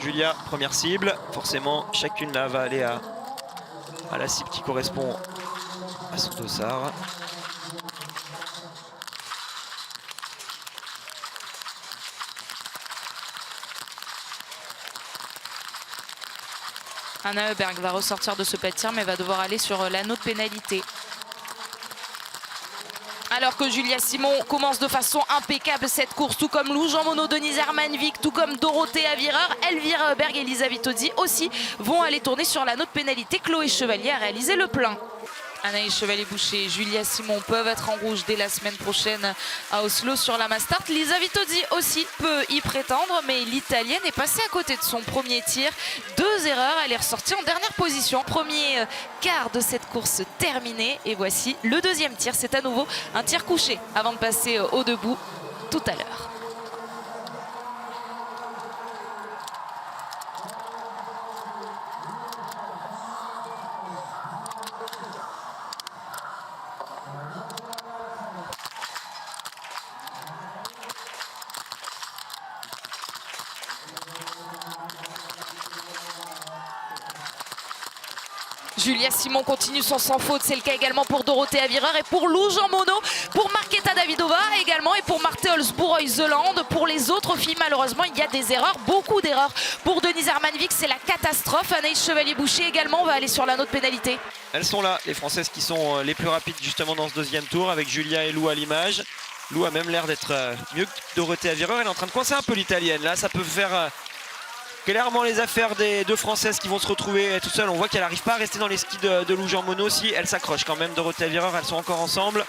Julia, première cible. Forcément, chacune là va aller à la cible qui correspond à son dossard. Anna Heuberg va ressortir de ce pas de tir mais va devoir aller sur l'anneau de pénalité. Alors que Julia Simon commence de façon impeccable cette course, tout comme Lou Jean Monod, Denise Hermanvik, tout comme Dorothée Avireur, Elvira Heuberg et Lisa Vitozzi aussi vont aller tourner sur l'anneau de pénalité. Chloé Chevalier a réalisé le plein. Anaïs Chevalier-Boucher et Julia Simon peuvent être en rouge dès la semaine prochaine à Oslo sur la Mastart. Lisa Vitozzi aussi peut y prétendre, mais l'Italienne est passée à côté de son premier tir. 2 erreurs, elle est ressortie en dernière position. Premier quart de cette course terminé et voici le deuxième tir. C'est à nouveau un tir couché avant de passer au debout tout à l'heure. Julia Simon continue son sans faute, c'est le cas également pour Dorothée Avireur et pour Lou Jean Monod, pour Marketa Davidova également et pour Marthe Olsbourg-Heuseland. Pour les autres filles, malheureusement, il y a des erreurs, beaucoup d'erreurs. Pour Denise Hermanvik, c'est la catastrophe. Anaïs Chevalier-Boucher également va aller sur l'anneau de pénalité. Elles sont là, les Françaises qui sont les plus rapides justement dans ce deuxième tour, avec Julia et Lou à l'image. Lou a même l'air d'être mieux que Dorothée Avireur. Elle est en train de coincer un peu l'italienne. Là, ça peut faire clairement les affaires des deux Françaises qui vont se retrouver tout seules. On voit qu'elle n'arrive pas à rester dans les skis de Lou Jean Monod. Si elle s'accroche quand même, Dorothée Avireur, elles sont encore ensemble.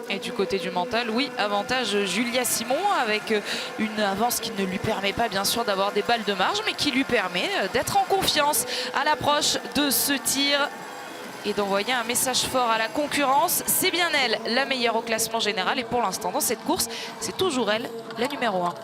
Et du côté du mental, oui, avantage Julia Simon avec une avance qui ne lui permet pas bien sûr d'avoir des balles de marge, mais qui lui permet d'être en confiance à l'approche de ce tir et d'envoyer un message fort à la concurrence. C'est bien elle la meilleure au classement général et pour l'instant dans cette course, c'est toujours elle la numéro 1.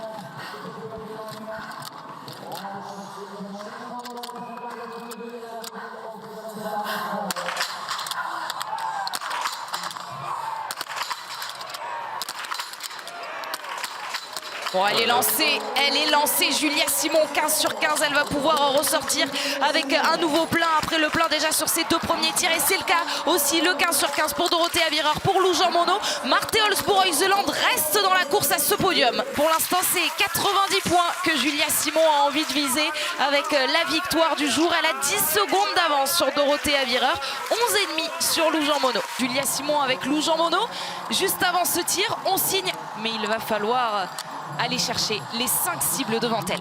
Bon, elle est lancée, Julia Simon, 15 sur 15, elle va pouvoir ressortir avec un nouveau plein après le plein déjà sur ses 2 premiers tirs et c'est le cas aussi, le 15 sur 15 pour Dorothée Avireur, pour Lou Jean Monod. Marthe Olsbourg-Heuseland reste dans la course à ce podium. Pour l'instant, c'est 90 points que Julia Simon a envie de viser avec la victoire du jour. Elle a 10 secondes d'avance sur Dorothée Avireur, 11,5 sur Lou Jean Monod. Julia Simon avec Lou Jean Monod. Juste avant ce tir, on signe, mais il va falloir aller chercher les 5 cibles devant elle.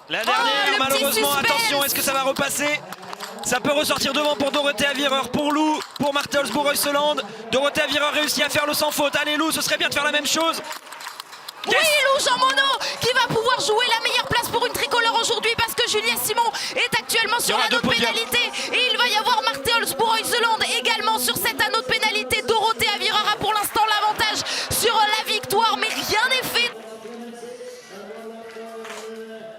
La dernière, malheureusement, attention, est-ce que ça va repasser? Ça peut ressortir devant pour Dorothée Avireur, pour Lou, pour Marthe Olsbourg-Heuseland. Dorothée Avireur réussit à faire le sans faute. Allez Lou, ce serait bien de faire la même chose. Yes. Oui, Lou Jean Monod qui va pouvoir jouer la meilleure place pour une tricolore aujourd'hui parce que Julia Simon est actuellement sur l'anneau de pénalité et il va y avoir Marthe Olsbourg-Heuseland également sur cet anneau de pénalité. Dorothée Avireur a pour l'instant l'avantage sur la victoire, mais rien n'est fait.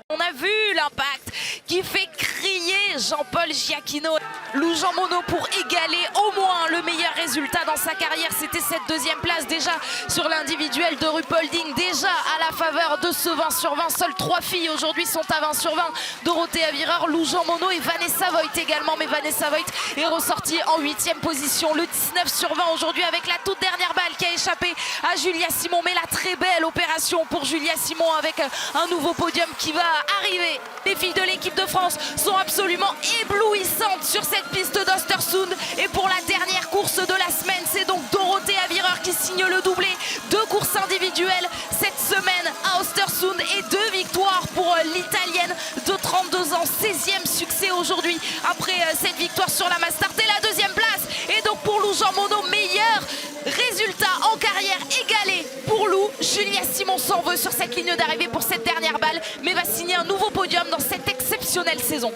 On a vu l'impact qui fait crier Jean-Paul Giacchino. Lou Jean Monod pour égaler au moins le meilleur résultat dans sa carrière. C'était cette 2e place déjà sur l'individuel de Ruhpolding. Déjà à la faveur de ce 20 sur 20. Seules 3 filles aujourd'hui sont à 20 sur 20. Dorothée Avireur, Lou Jean Monod et Vanessa Voigt également. Mais Vanessa Voigt est ressortie en 8e position. Le 19 sur 20 aujourd'hui avec la toute dernière balle qui a échappé à Julia Simon. Mais la très belle opération pour Julia Simon avec un nouveau podium qui va arriver. Les filles de l'équipe de France sont absolument éblouissantes sur cette piste d'Östersund. Et pour la dernière course de la semaine, c'est donc Dorothée Avireur qui signe le doublé. 2 courses individuelles cette semaine à Östersund et 2 victoires pour l'Italienne de 32 ans. 16e succès aujourd'hui après cette victoire sur la Mastart et la 2e place. Et donc pour Lou Jean Monod, meilleur résultat en carrière égalé pour Lou. Julia Simon s'en veut sur cette ligne d'arrivée pour cette dernière balle, mais va signer un nouveau podium dans cette exceptionnelle saison.